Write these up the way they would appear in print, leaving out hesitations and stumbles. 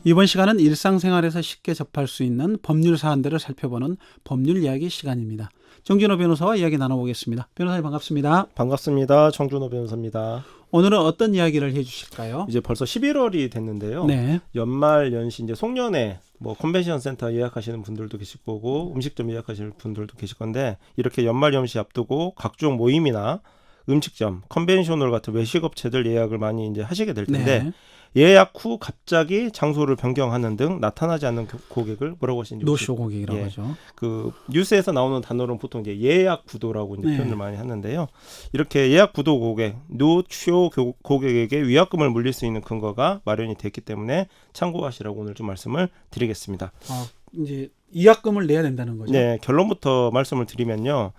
이번 시간은 일상생활에서 쉽게 접할 수 있는 법률 사안들을 살펴보는 법률 이야기 시간입니다. 정준호 변호사와 이야기 나눠보겠습니다. 변호사님 반갑습니다. 반갑습니다. 정준호 변호사입니다. 오늘은 어떤 이야기를 해주실까요? 이제 벌써 11월이 됐는데요. 네. 연말 연시 이제 송년회 뭐 컨벤션 센터 예약하시는 분들도 계실 거고 음식점 예약하시는 분들도 계실 건데 이렇게 연말 연시 앞두고 각종 모임이나 음식점, 컨벤션홀 같은 외식업체들 예약을 많이 이제 하시게 될 텐데 네. 예약 후 갑자기 장소를 변경하는 등 나타나지 않는 고객을 뭐라고 하시는지 노쇼 고객이라고 예. 하죠. 그 뉴스에서 나오는 단어로는 보통 이제 예약 구도라고 이제 네. 표현을 많이 하는데요. 이렇게 예약 구도 고객, 노쇼 고객에게 위약금을 물릴 수 있는 근거가 마련이 됐기 때문에 참고하시라고 오늘 좀 말씀을 드리겠습니다. 이제 위약금을 내야 된다는 거죠. 네, 결론부터 말씀을 드리면요.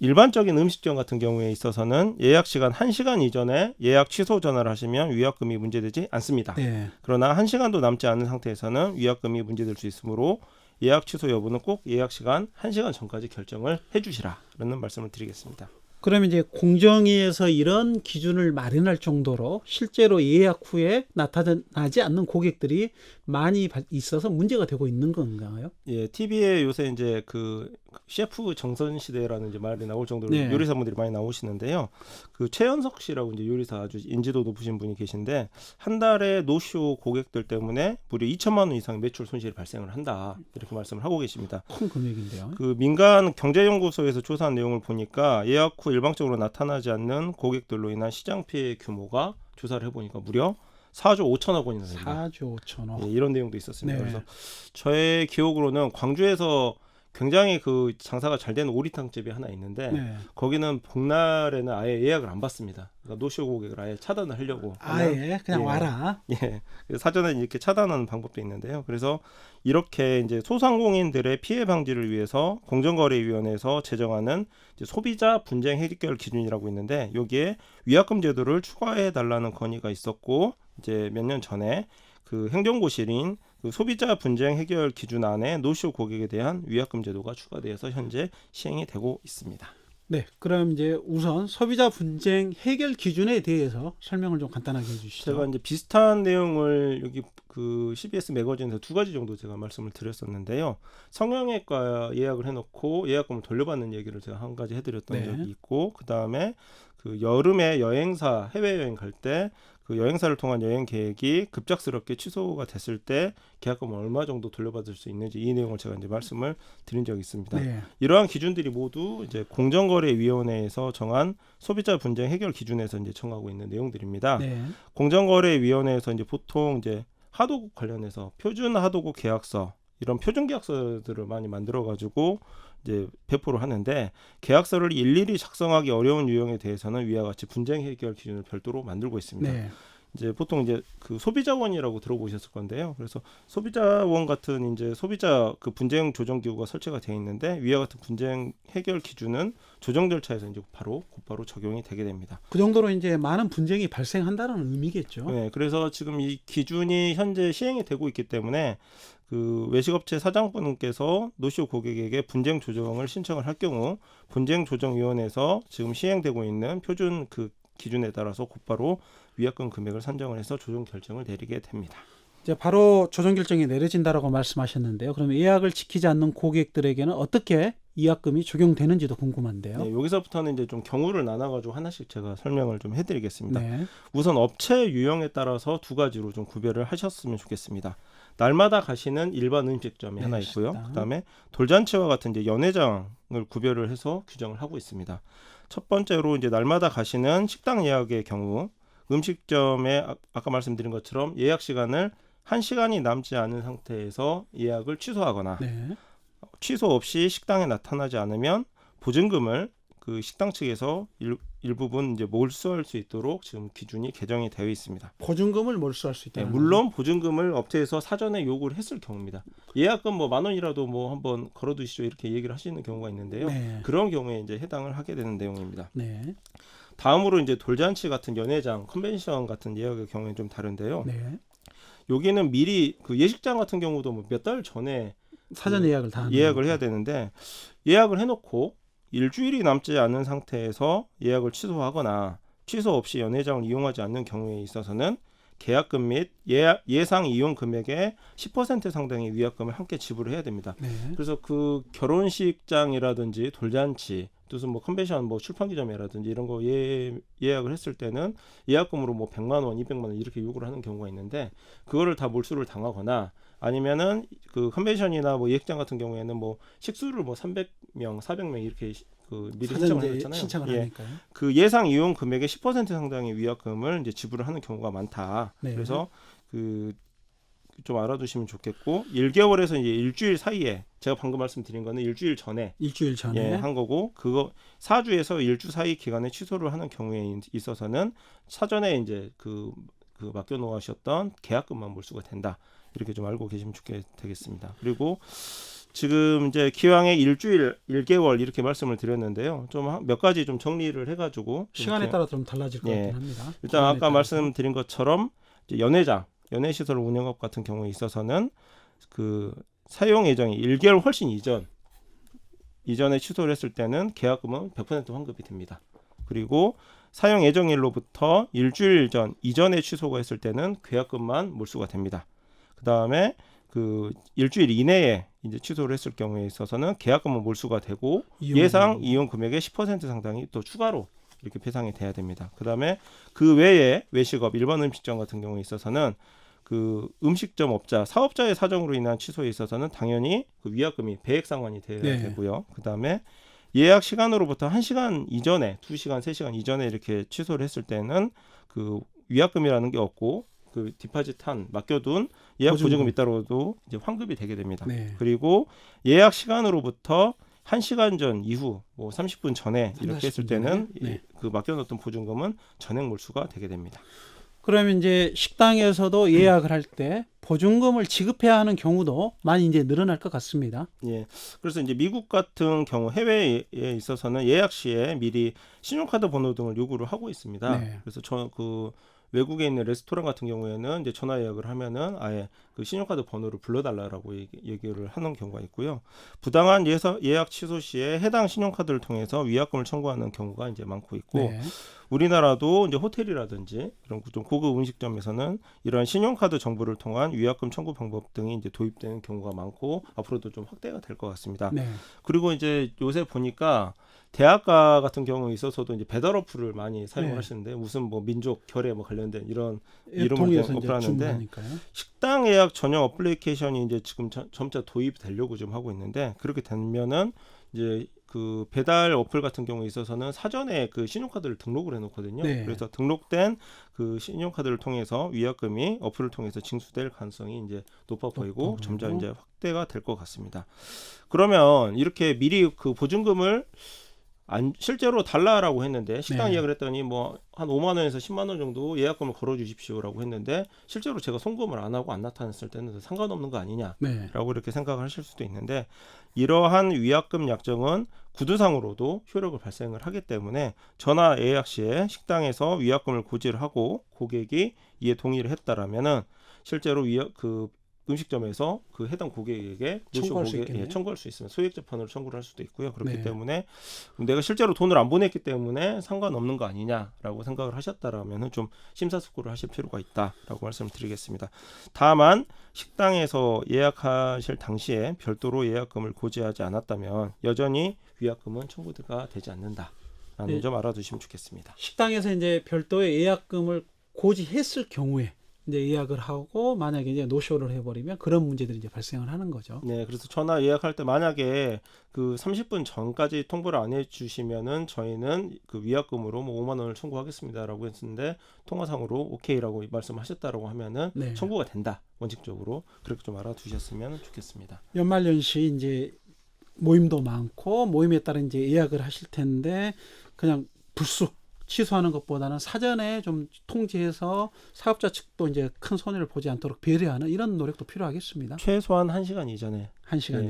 일반적인 음식점 같은 경우에 있어서는 예약 시간 1시간 이전에 예약 취소 전화를 하시면 위약금이 문제되지 않습니다. 네. 그러나 1시간도 남지 않은 상태에서는 위약금이 문제될 수 있으므로 예약 취소 여부는 꼭 예약 시간 1시간 전까지 결정을 해주시라는 말씀을 드리겠습니다. 그러면 이제 공정위에서 이런 기준을 마련할 정도로 실제로 예약 후에 나타나지 않는 고객들이 많이 있어서 문제가 되고 있는 건가요? 예, TV에 요새 이제 그 셰프 정선 시대라는 이제 말이 나올 정도로 네. 요리사분들이 많이 나오시는데요. 그 최연석 씨라고 이제 요리사 아주 인지도 높으신 분이 계신데 한 달에 노쇼 고객들 때문에 무려 2천만 원 이상 매출 손실이 발생을 한다 이렇게 말씀을 하고 계십니다. 큰 금액인데요. 그 민간 경제연구소에서 조사한 내용을 보니까 예약 후 일방적으로 나타나지 않는 고객들로 인한 시장 피해 규모가 조사를 해보니까 무려 4조 5천억 원이나 됩니다. 4조 5천억. 예, 이런 내용도 있었습니다. 네. 그래서 저의 기억으로는 광주에서 굉장히 그 장사가 잘 되는 오리탕집이 하나 있는데 네. 거기는 복날에는 아예 예약을 안 받습니다. 그러니까 노쇼 고객을 아예 차단을 하려고 아예 그냥 예. 와라. 예, 그래서 사전에 이렇게 차단하는 방법도 있는데요. 그래서 이렇게 이제 소상공인들의 피해 방지를 위해서 공정거래위원회에서 제정하는 이제 소비자 분쟁 해결 기준이라고 있는데 여기에 위약금 제도를 추가해 달라는 건의가 있었고 이제 몇 년 전에 그 행정고실인 그 소비자 분쟁 해결 기준 안에 노쇼 고객에 대한 위약금 제도가 추가되어서 현재 시행이 되고 있습니다. 네, 그럼 이제 우선 소비자 분쟁 해결 기준에 대해서 설명을 좀 간단하게 해주시죠. 제가 이제 비슷한 내용을 여기 그 CBS 매거진에서 두 가지 정도 제가 말씀을 드렸었는데요. 성형외과 예약을 해놓고 예약금을 돌려받는 얘기를 제가 한 가지 해드렸던 네. 적이 있고 그 다음에 그 여름에 여행사 해외여행 갈 때 그 여행사를 통한 여행 계획이 급작스럽게 취소가 됐을 때 계약금을 얼마 정도 돌려받을 수 있는지 이 내용을 제가 이제 말씀을 드린 적이 있습니다. 네. 이러한 기준들이 모두 이제 공정거래위원회에서 정한 소비자 분쟁 해결 기준에서 이제 정하고 있는 내용들입니다. 네. 공정거래위원회에서 이제 보통 이제 하도급 관련해서 표준 하도급 계약서 이런 표준 계약서들을 많이 만들어 가지고 이제 배포를 하는데 계약서를 일일이 작성하기 어려운 유형에 대해서는 위와 같이 분쟁 해결 기준을 별도로 만들고 있습니다. 네. 이제 보통 이제 그 소비자원이라고 들어보셨을 건데요. 그래서 소비자원 같은 이제 소비자 그 분쟁 조정 기구가 설치가 되어 있는데 위와 같은 분쟁 해결 기준은 조정 절차에서 이제 곧바로 적용이 되게 됩니다. 그 정도로 이제 많은 분쟁이 발생한다는 의미겠죠. 네, 그래서 지금 이 기준이 현재 시행이 되고 있기 때문에 그 외식업체 사장분께서 노쇼 고객에게 분쟁 조정을 신청을 할 경우 분쟁조정위원회에서 지금 시행되고 있는 표준 그 기준에 따라서 곧바로 위약금 금액을 산정을 해서 조정 결정을 내리게 됩니다. 이제 바로 조정 결정이 내려진다라고 말씀하셨는데요. 그러면 예약을 지키지 않는 고객들에게는 어떻게 위약금이 적용되는지도 궁금한데요. 네, 여기서부터는 이제 좀 경우를 나눠가지고 하나씩 제가 설명을 좀 해드리겠습니다. 네. 우선 업체 유형에 따라서 두 가지로 좀 구별을 하셨으면 좋겠습니다. 날마다 가시는 일반 음식점이 하나 있고요. 식당. 그다음에 돌잔치와 같은 이제 연회장을 구별을 해서 규정을 하고 있습니다. 첫 번째로 이제 날마다 가시는 식당 예약의 경우 음식점에 아까 말씀드린 것처럼 예약 시간을 1시간이 남지 않은 상태에서 예약을 취소하거나 네. 취소 없이 식당에 나타나지 않으면 보증금을 그 식당 측에서 일부분 이제 몰수할 수 있도록 지금 기준이 개정이 되어 있습니다. 보증금을 몰수할 수 네, 있다는 물론 보증금을 업체에서 사전에 요구를 했을 경우입니다. 예약금 뭐 10,000원이라도 뭐 한번 걸어두시죠 이렇게 얘기를 하시는 경우가 있는데요. 네. 그런 경우에 이제 해당을 하게 되는 내용입니다. 네. 다음으로 이제 돌잔치 같은 연회장, 컨벤션 같은 예약의 경우에는 좀 다른데요. 네. 여기는 미리 그 예식장 같은 경우도 뭐 몇 달 전에 사전 예약을 다 하는 예약을 해야 거니까. 되는데 예약을 해놓고 일주일이 남지 않은 상태에서 예약을 취소하거나 취소 없이 연회장을 이용하지 않는 경우에 있어서는 계약금 및 예상 이용 금액의 10% 상당의 위약금을 함께 지불을 해야 됩니다. 네. 그래서 그 결혼식장이라든지 돌잔치 또는 뭐 컨벤션 뭐 출판기념회라든지 이런 거 예약을 했을 때는 예약금으로 뭐 100만 원, 200만 원 이렇게 요구를 하는 경우가 있는데 그거를 다 몰수를 당하거나 아니면은 그 컨벤션이나 뭐 예식장 같은 경우에는 뭐 식수를 뭐 300명, 400명 이렇게 그 미리 신청을 했잖아요. 신청을 하니까요. 그 예상 이용 금액의 10% 상당의 위약금을 이제 지불을 하는 경우가 많다. 네. 그래서 그 좀 알아두시면 좋겠고 1개월에서 이제 일주일 사이에 제가 방금 말씀드린 거는 일주일 전에 일주일 전에 한 거고 그거 4주에서 1주 사이 기간에 취소를 하는 경우에 있어서는 사전에 이제 그 맡겨 놓으셨던 계약금만 몰수가 된다. 이렇게 좀 알고 계시면 되겠습니다. 그리고 지금 이제 기왕에 일주일, 1개월 이렇게 말씀을 드렸는데요. 좀 몇 가지 좀 정리를 해가지고 시간에 따라 좀 달라질 것 같긴 합니다. 일단 아까 말씀드린 것처럼 이제 연회시설 운영업 같은 경우에 있어서는 그 사용 예정이 1개월 훨씬 이전에 취소를 했을 때는 계약금은 100% 환급이 됩니다. 그리고 사용 예정일로부터 일주일 이전에 취소가 했을 때는 계약금만 몰수가 됩니다. 그 다음에 그 일주일 이내에 이제 취소를 했을 경우에 있어서는 계약금은 몰수가 되고 예상 이용 금액의 10% 상당이 또 추가로 이렇게 배상이 돼야 됩니다. 그다음에 그 외에 외식업, 일반 음식점 같은 경우에 있어서는 그 음식점 업자, 사업자의 사정으로 인한 취소에 있어서는 당연히 그 위약금이 배액 상환이 돼야 되고요. 그다음에 예약 시간으로부터 1시간 이전에, 2시간, 3시간 이전에 이렇게 취소를 했을 때는 그 위약금이라는 게 없고 그 디파짓한 맡겨둔 예약 보증금 잇따라도 이제 환급이 되게 됩니다. 그리고 예약 시간으로부터 1시간 전 이후 뭐 30분 전에 이렇게 했을 때는 그 맡겨놓던 보증금은 전액 몰수가 되게 됩니다. 그러면 이제 식당에서도 예약을 할 때 보증금을 지급해야 하는 경우도 많이 이제 늘어날 것 같습니다. 예. 그래서 이제 미국 같은 경우 해외에 있어서는 예약 시에 미리 신용카드 번호 등을 요구를 하고 있습니다. 그래서 그 외국에 있는 레스토랑 같은 경우에는 이제 전화 예약을 하면은 아예 그 신용카드 번호를 불러달라고 얘기를 하는 경우가 있고요. 부당한 예약 취소 시에 해당 신용카드를 통해서 위약금을 청구하는 경우가 이제 많고 있고, 우리나라도 이제 호텔이라든지 이런 좀 고급 음식점에서는 이러한 신용카드 정보를 통한 위약금 청구 방법 등이 이제 도입되는 경우가 많고 앞으로도 좀 확대가 될 것 같습니다. 그리고 이제 요새 보니까 대학가 같은 경우에 있어서도 이제 배달 어플을 많이 사용을 하시는데 무슨 뭐 민족 결에 뭐 관련된 이런 이름을 어플하는데 식당 예약 전용 어플리케이션이 이제 지금 점차 도입되려고 좀 하고 있는데 그렇게 되면은 이제 그 배달 어플 같은 경우에 있어서는 사전에 그 신용카드를 등록을 해놓거든요. 그래서 등록된 그 신용카드를 통해서 위약금이 어플을 통해서 징수될 가능성이 이제 높아 보이고 점점 이제 확대가 될 것 같습니다. 그러면 이렇게 미리 그 보증금을 실제로 달라라고 했는데 식당 예약을 했더니 뭐 한 5만 원에서 10만 원 정도 예약금을 걸어 주십시오라고 했는데 실제로 제가 송금을 안 하고 안 나타났을 때는 상관없는 거 아니냐라고 이렇게 생각을 하실 수도 있는데 이러한 위약금 약정은 구두상으로도 효력을 발생을 하기 때문에 전화 예약 시에 식당에서 위약금을 고지를 하고 고객이 이에 동의를 했다라면은 실제로 그 음식점에서 그 해당 고객에게 청구할 수 있으면 소액 재판으로 청구를 할 수도 있고요. 그렇기 때문에 내가 실제로 돈을 안 보냈기 때문에 상관없는 거 아니냐라고 생각을 하셨다라면 좀 심사숙고를 하실 필요가 있다라고 말씀을 드리겠습니다. 다만 식당에서 예약하실 당시에 별도로 예약금을 고지하지 않았다면 여전히 위약금은 청구가 되지 않는다라는 점 알아두시면 좋겠습니다. 식당에서 이제 별도의 예약금을 고지했을 경우에 이제 예약을 하고 만약에 이제 노쇼를 해버리면 그런 문제들이 이제 발생을 하는 거죠. 네, 그래서 전화 예약할 때 만약에 그 30분 전까지 통보를 안 해주시면은 저희는 그 위약금으로 뭐 5만 원을 청구하겠습니다라고 했는데 통화상으로 오케이라고 말씀하셨다라고 하면은 청구가 된다 원칙적으로 그렇게 좀 알아두셨으면 좋겠습니다. 연말연시 이제 모임도 많고 모임에 따라 이제 예약을 하실 텐데 그냥 불쑥 취소하는 것보다는 사전에 좀 통지해서 사업자 측도 이제 큰 손해를 보지 않도록 배려하는 이런 노력도 필요하겠습니다. 최소한 1시간 이전에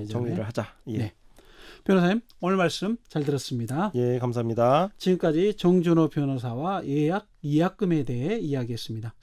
정리를 하자. 변호사님 오늘 말씀 잘 들었습니다. 예, 감사합니다. 지금까지 정준호 변호사와 예약금에 대해 이야기했습니다.